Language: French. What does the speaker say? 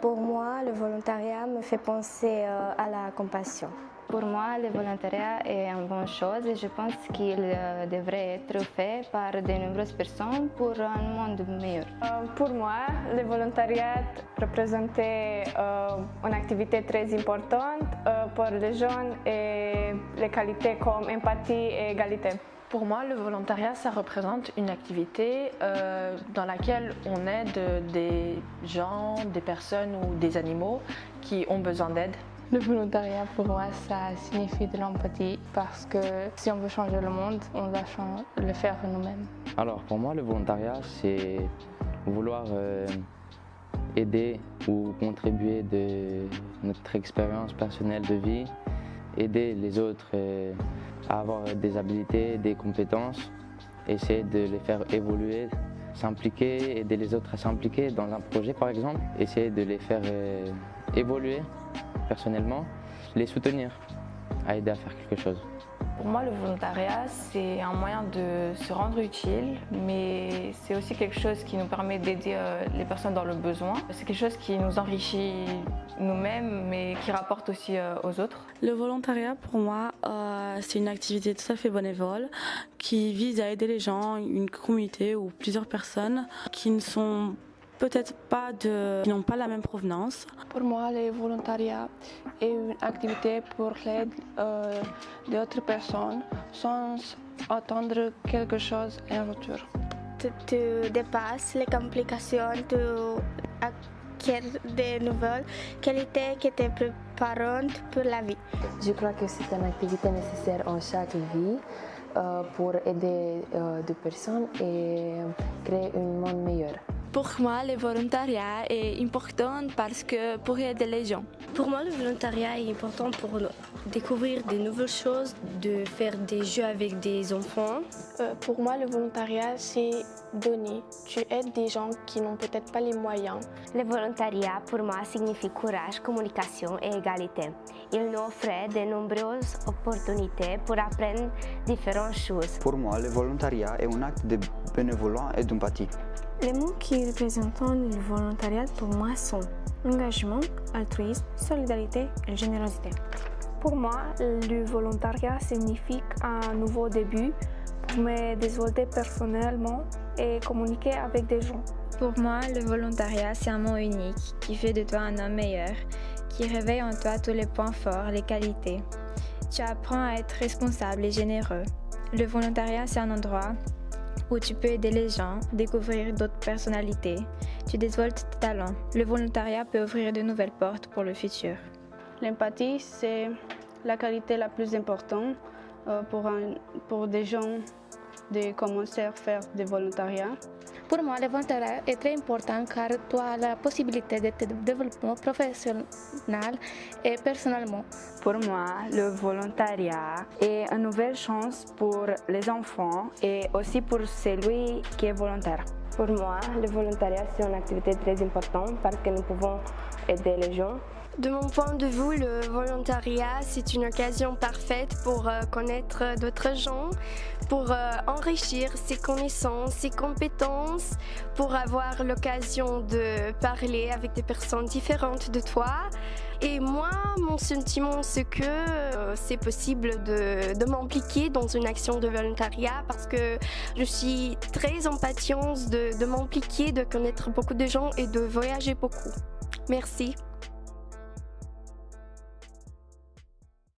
Pour moi, le volontariat me fait penser à la compassion. Pour moi, le volontariat est une bonne chose et je pense qu'il devrait être fait par de nombreuses personnes pour un monde meilleur. Pour moi, le volontariat représentait une activité très importante pour les jeunes et les qualités comme empathie et égalité. Pour moi, le volontariat, ça représente une activité dans laquelle on aide des gens, des personnes ou des animaux qui ont besoin d'aide. Le volontariat, pour moi, ça signifie de l'empathie parce que si on veut changer le monde, on doit le faire nous-mêmes. Alors, pour moi, le volontariat, c'est vouloir aider ou contribuer de notre expérience personnelle de vie, aider les autres à avoir des habiletés, des compétences, essayer de les faire évoluer, s'impliquer, aider les autres à s'impliquer dans un projet par exemple, essayer de les faire évoluer personnellement, les soutenir, à aider à faire quelque chose. Pour moi, le volontariat, c'est un moyen de se rendre utile, mais c'est aussi quelque chose qui nous permet d'aider les personnes dans le besoin. C'est quelque chose qui nous enrichit nous-mêmes, mais qui rapporte aussi aux autres. Le volontariat, pour moi, c'est une activité tout à fait bénévole qui vise à aider les gens, une communauté ou plusieurs personnes qui ne sont peut-être pas qui n'ont pas la même provenance. Pour moi, le volontariat est une activité pour l'aide d'autres personnes sans attendre quelque chose en retour. Tu dépasses les complications, tu acquiers de nouvelles qualités qui te préparent pour la vie. Je crois que c'est une activité nécessaire en chaque vie pour aider deux personnes et créer un monde meilleur. Pour moi, le volontariat est important parce que pour aider les gens. Pour moi, le volontariat est important pour découvrir de nouvelles choses, de faire des jeux avec des enfants. Pour moi, le volontariat, c'est donner. Tu aides des gens qui n'ont peut-être pas les moyens. Le volontariat, pour moi, signifie courage, communication et égalité. Il nous offre de nombreuses opportunités pour apprendre différentes choses. Pour moi, le volontariat est un acte de bénévolat et d'empathie. Les mots qui représentent le volontariat pour moi sont engagement, altruisme, solidarité et générosité. Pour moi, le volontariat signifie un nouveau début pour me développer personnellement et communiquer avec des gens. Pour moi, le volontariat, c'est un mot unique qui fait de toi un homme meilleur, qui réveille en toi tous les points forts, les qualités. Tu apprends à être responsable et généreux. Le volontariat, c'est un endroit où tu peux aider les gens, découvrir d'autres personnalités. Tu développes tes talents. Le volontariat peut ouvrir de nouvelles portes pour le futur. L'empathie, c'est la qualité la plus importante pour des gens de commencer à faire du volontariat. Pour moi, le volontariat est très important car tu as la possibilité de te développer professionnellement et personnellement. Pour moi, le volontariat est une nouvelle chance pour les enfants et aussi pour celui qui est volontaire. Pour moi, le volontariat, c'est une activité très importante parce que nous pouvons aider les gens. De mon point de vue, le volontariat, c'est une occasion parfaite pour connaître d'autres gens, pour enrichir ses connaissances, ses compétences, pour avoir l'occasion de parler avec des personnes différentes de toi. Et moi, mon sentiment, c'est que c'est possible de m'impliquer dans une action de volontariat parce que je suis très impatiente de m'impliquer, de connaître beaucoup de gens et de voyager beaucoup. Merci.